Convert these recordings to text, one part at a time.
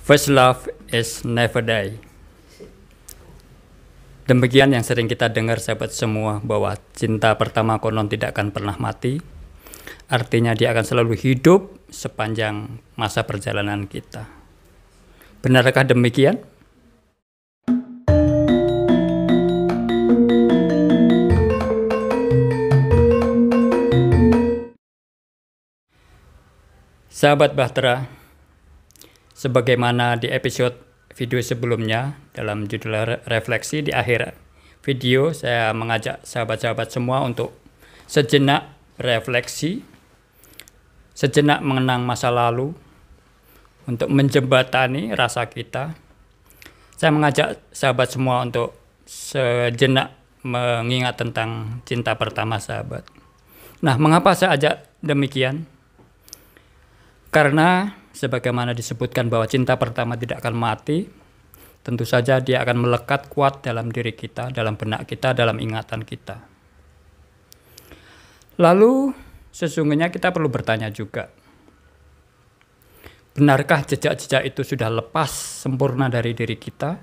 First love is never die. Demikian yang sering kita dengar sahabat semua, bahwa cinta pertama konon tidak akan pernah mati. Artinya dia akan selalu hidup sepanjang masa perjalanan kita. Benarkah demikian? Sahabat Bahtera, sebagaimana di episode video sebelumnya dalam judul refleksi, di akhir video saya mengajak sahabat-sahabat semua untuk sejenak refleksi, sejenak mengenang masa lalu, untuk menjembatani rasa kita. Saya mengajak sahabat semua untuk sejenak mengingat tentang cinta pertama sahabat. Nah, mengapa saya ajak demikian? Karena sebagaimana disebutkan bahwa cinta pertama tidak akan mati, tentu saja dia akan melekat kuat dalam diri kita, dalam benak kita, dalam ingatan kita. Lalu sesungguhnya kita perlu bertanya juga, benarkah jejak-jejak itu sudah lepas sempurna dari diri kita?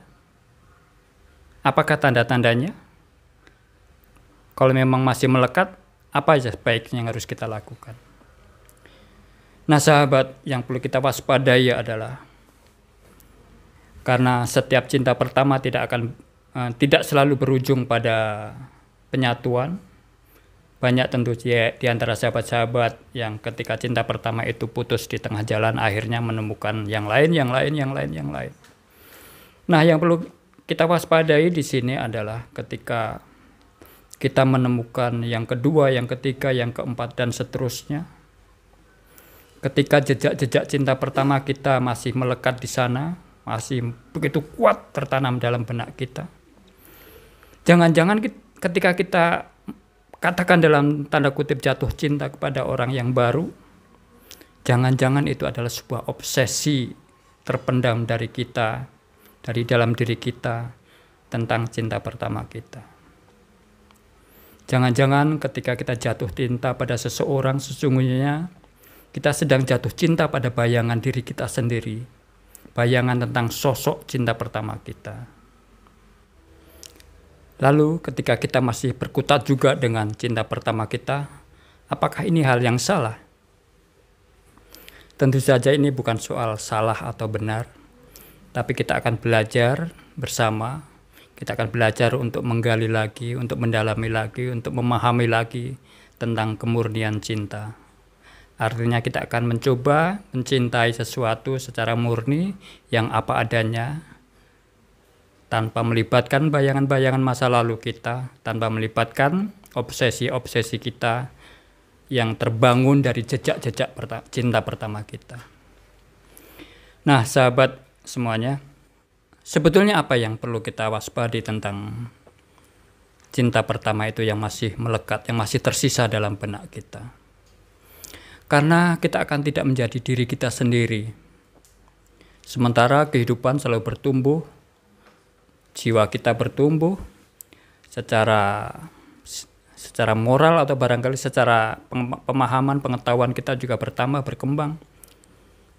Apakah tanda-tandanya? Kalau memang masih melekat, apa saja baiknya yang harus kita lakukan? Nah sahabat, yang perlu kita waspadai adalah karena setiap cinta pertama tidak selalu berujung pada penyatuan. Banyak tentu di antara sahabat-sahabat yang ketika cinta pertama itu putus di tengah jalan, akhirnya menemukan yang lain. Nah, yang perlu kita waspadai di sini adalah ketika kita menemukan yang kedua, yang ketiga, yang keempat, dan seterusnya. Ketika jejak-jejak cinta pertama kita masih melekat di sana, masih begitu kuat tertanam dalam benak kita. Jangan-jangan ketika kita katakan dalam tanda kutip jatuh cinta kepada orang yang baru, jangan-jangan itu adalah sebuah obsesi terpendam dari kita, dari dalam diri kita tentang cinta pertama kita. Jangan-jangan ketika kita jatuh cinta pada seseorang, sesungguhnya kita sedang jatuh cinta pada bayangan diri kita sendiri, bayangan tentang sosok cinta pertama kita. Lalu ketika kita masih berkutat juga dengan cinta pertama kita, apakah ini hal yang salah? Tentu saja ini bukan soal salah atau benar, tapi kita akan belajar bersama, kita akan belajar untuk menggali lagi, untuk mendalami lagi, untuk memahami lagi tentang kemurnian cinta. Artinya kita akan mencoba mencintai sesuatu secara murni yang apa adanya, tanpa melibatkan bayangan-bayangan masa lalu kita, tanpa melibatkan obsesi-obsesi kita yang terbangun dari jejak-jejak cinta pertama kita. Nah, sahabat semuanya, sebetulnya apa yang perlu kita waspadai tentang cinta pertama itu yang masih melekat, yang masih tersisa dalam benak kita? Karena kita akan tidak menjadi diri kita sendiri. Sementara kehidupan selalu bertumbuh, jiwa kita bertumbuh secara moral atau barangkali secara pemahaman, pengetahuan kita juga bertambah, berkembang.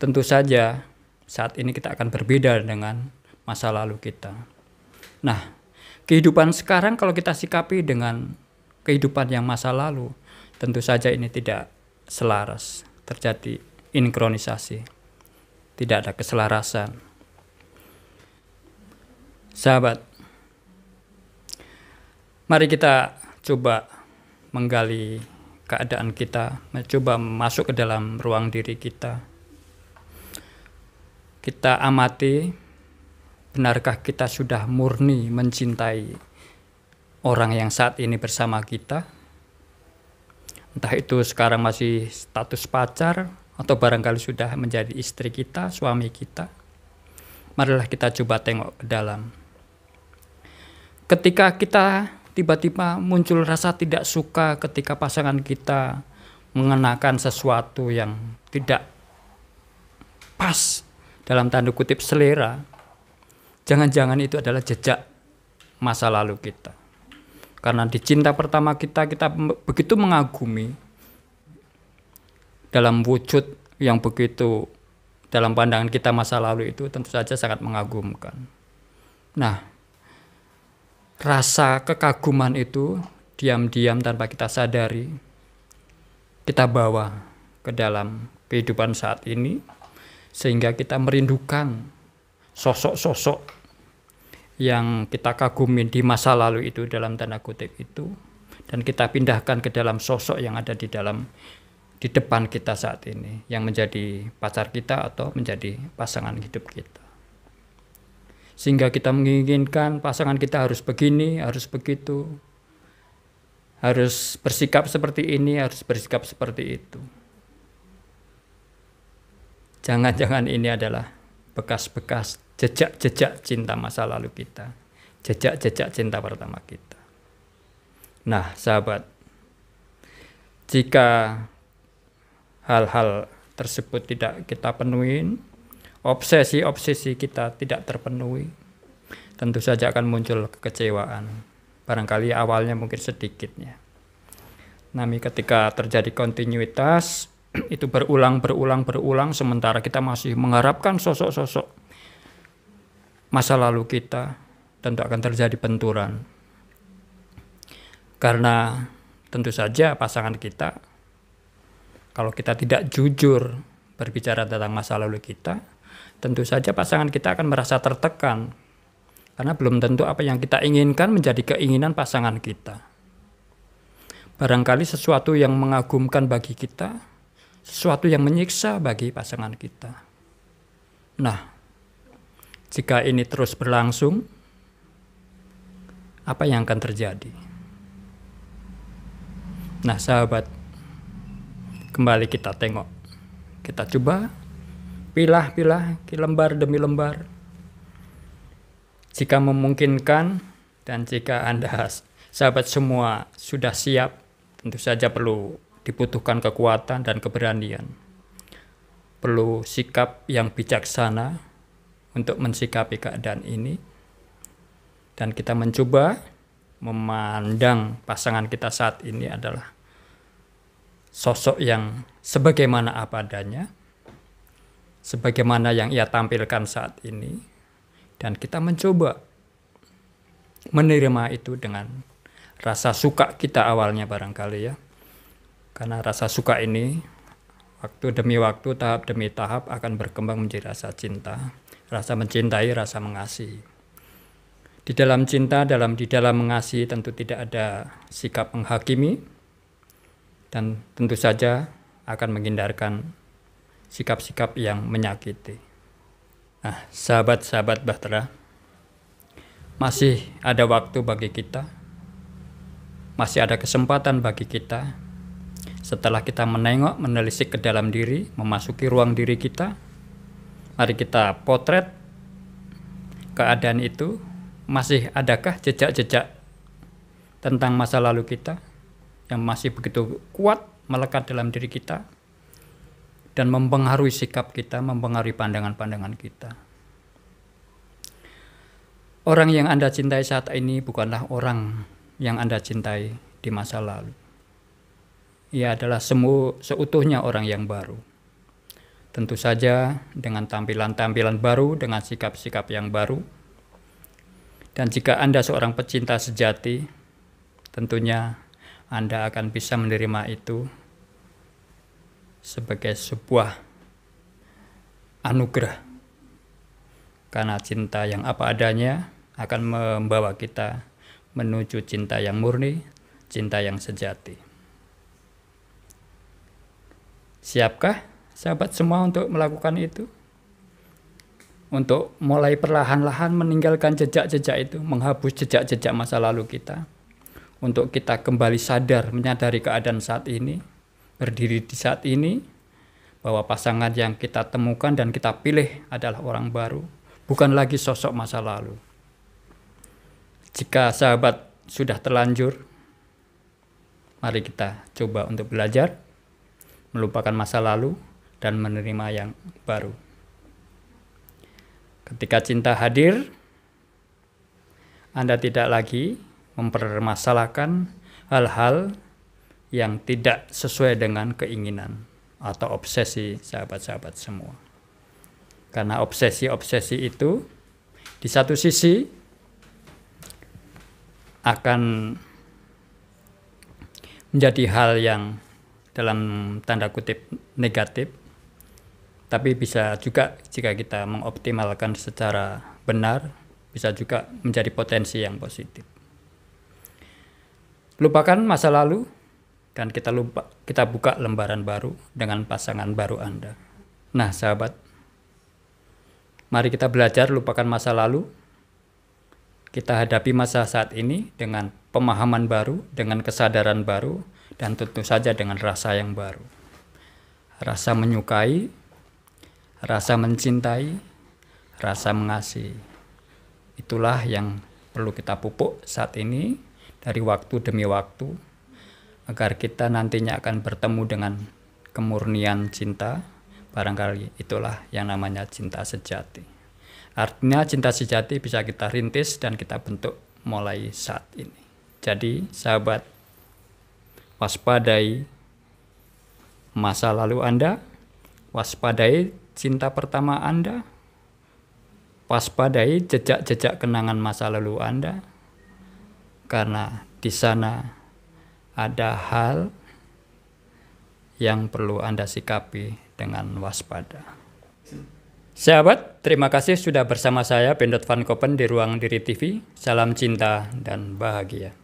Tentu saja saat ini kita akan berbeda dengan masa lalu kita. Nah, kehidupan sekarang kalau kita sikapi dengan kehidupan yang masa lalu, tentu saja ini tidak selaras, terjadi inkronisasi, tidak ada keselarasan. Sahabat, mari kita coba menggali keadaan kita, mencoba masuk ke dalam ruang diri kita. Kita amati, benarkah kita sudah murni mencintai orang yang saat ini bersama kita? Entah itu sekarang masih status pacar, atau barangkali sudah menjadi istri kita, suami kita. Marilah kita coba tengok ke dalam. Ketika kita tiba-tiba muncul rasa tidak suka ketika pasangan kita mengenakan sesuatu yang tidak pas dalam tanda kutip selera, jangan-jangan itu adalah jejak masa lalu kita. Karena di cinta pertama kita begitu mengagumi dalam wujud yang begitu dalam pandangan kita masa lalu itu tentu saja sangat mengagumkan. Nah, rasa kekaguman itu diam-diam tanpa kita sadari kita bawa ke dalam kehidupan saat ini, sehingga kita merindukan sosok-sosok yang kita kagumin di masa lalu itu, dalam tanda kutip itu, dan kita pindahkan ke dalam sosok yang ada di depan kita saat ini, yang menjadi pacar kita atau menjadi pasangan hidup kita. Sehingga kita menginginkan pasangan kita harus begini, harus begitu, harus bersikap seperti ini, harus bersikap seperti itu. Jangan-jangan ini adalah bekas-bekas jejak-jejak cinta masa lalu kita, jejak-jejak cinta pertama kita. Nah, sahabat, jika hal-hal tersebut tidak kita penuhi, obsesi-obsesi kita tidak terpenuhi, tentu saja akan muncul kekecewaan. Barangkali awalnya mungkin sedikitnya. Namun ketika terjadi kontinuitas, itu berulang, sementara kita masih mengharapkan sosok-sosok masa lalu kita, tentu akan terjadi benturan. Karena tentu saja pasangan kita, kalau kita tidak jujur berbicara tentang masa lalu kita, tentu saja pasangan kita akan merasa tertekan. Karena belum tentu apa yang kita inginkan menjadi keinginan pasangan kita. Barangkali sesuatu yang mengagumkan bagi kita, sesuatu yang menyiksa bagi pasangan kita. Nah, jika ini terus berlangsung, apa yang akan terjadi? Nah, sahabat, kembali kita tengok. Kita coba pilah-pilah lembar demi lembar. Jika memungkinkan dan jika Anda, sahabat semua, sudah siap, tentu saja perlu dibutuhkan kekuatan dan keberanian. Perlu sikap yang bijaksana untuk mensikapi keadaan ini. Dan kita mencoba memandang pasangan kita saat ini adalah sosok yang sebagaimana apa adanya, sebagaimana yang ia tampilkan saat ini. Dan kita mencoba menerima itu dengan rasa suka kita awalnya barangkali ya. Karena rasa suka ini waktu demi waktu, tahap demi tahap akan berkembang menjadi rasa cinta, rasa mencintai, rasa mengasihi. Di dalam cinta, di dalam mengasihi tentu tidak ada sikap menghakimi, dan tentu saja akan menghindarkan sikap-sikap yang menyakiti. Nah, sahabat-sahabat Bahtera, masih ada waktu bagi kita, masih ada kesempatan bagi kita. Setelah kita menengok, menelisik ke dalam diri, memasuki ruang diri kita, mari kita potret keadaan itu. Masih adakah jejak-jejak tentang masa lalu kita yang masih begitu kuat melekat dalam diri kita dan mempengaruhi sikap kita, mempengaruhi pandangan-pandangan kita. Orang yang Anda cintai saat ini bukanlah orang yang Anda cintai di masa lalu. Ia adalah seutuhnya orang yang baru. Tentu saja dengan tampilan-tampilan baru, dengan sikap-sikap yang baru. Dan jika Anda seorang pecinta sejati, tentunya Anda akan bisa menerima itu sebagai sebuah anugerah. Karena cinta yang apa adanya akan membawa kita menuju cinta yang murni, cinta yang sejati. Siapkah sahabat semua untuk melakukan itu? Untuk mulai perlahan-lahan meninggalkan jejak-jejak itu, menghapus jejak-jejak masa lalu kita. Untuk kita kembali sadar, menyadari keadaan saat ini, berdiri di saat ini, bahwa pasangan yang kita temukan dan kita pilih adalah orang baru, bukan lagi sosok masa lalu. Jika sahabat sudah terlanjur, mari kita coba untuk belajar, melupakan masa lalu, dan menerima yang baru. Ketika cinta hadir, Anda tidak lagi mempermasalahkan hal-hal yang tidak sesuai dengan keinginan atau obsesi sahabat-sahabat semua. Karena obsesi-obsesi itu di satu sisi akan menjadi hal yang dalam tanda kutip negatif, tapi bisa juga jika kita mengoptimalkan secara benar, bisa juga menjadi potensi yang positif. Lupakan masa lalu dan kita buka lembaran baru dengan pasangan baru Anda. Nah, sahabat, mari kita belajar lupakan masa lalu. Kita hadapi masa saat ini dengan pemahaman baru, dengan kesadaran baru, dan tentu saja dengan rasa yang baru. Rasa menyukai, rasa mencintai, rasa mengasihi. Itulah yang perlu kita pupuk saat ini dari waktu demi waktu, agar kita nantinya akan bertemu dengan kemurnian cinta. Barangkali itulah yang namanya cinta sejati. Artinya cinta sejati bisa kita rintis dan kita bentuk mulai saat ini. Jadi sahabat, waspadai masa lalu Anda, waspadai cinta pertama Anda, waspadai jejak-jejak kenangan masa lalu Anda, karena di sana ada hal yang perlu Anda sikapi dengan waspada. Sahabat, terima kasih sudah bersama saya, Pendot Van Koppen di Ruang Diri TV. Salam cinta dan bahagia.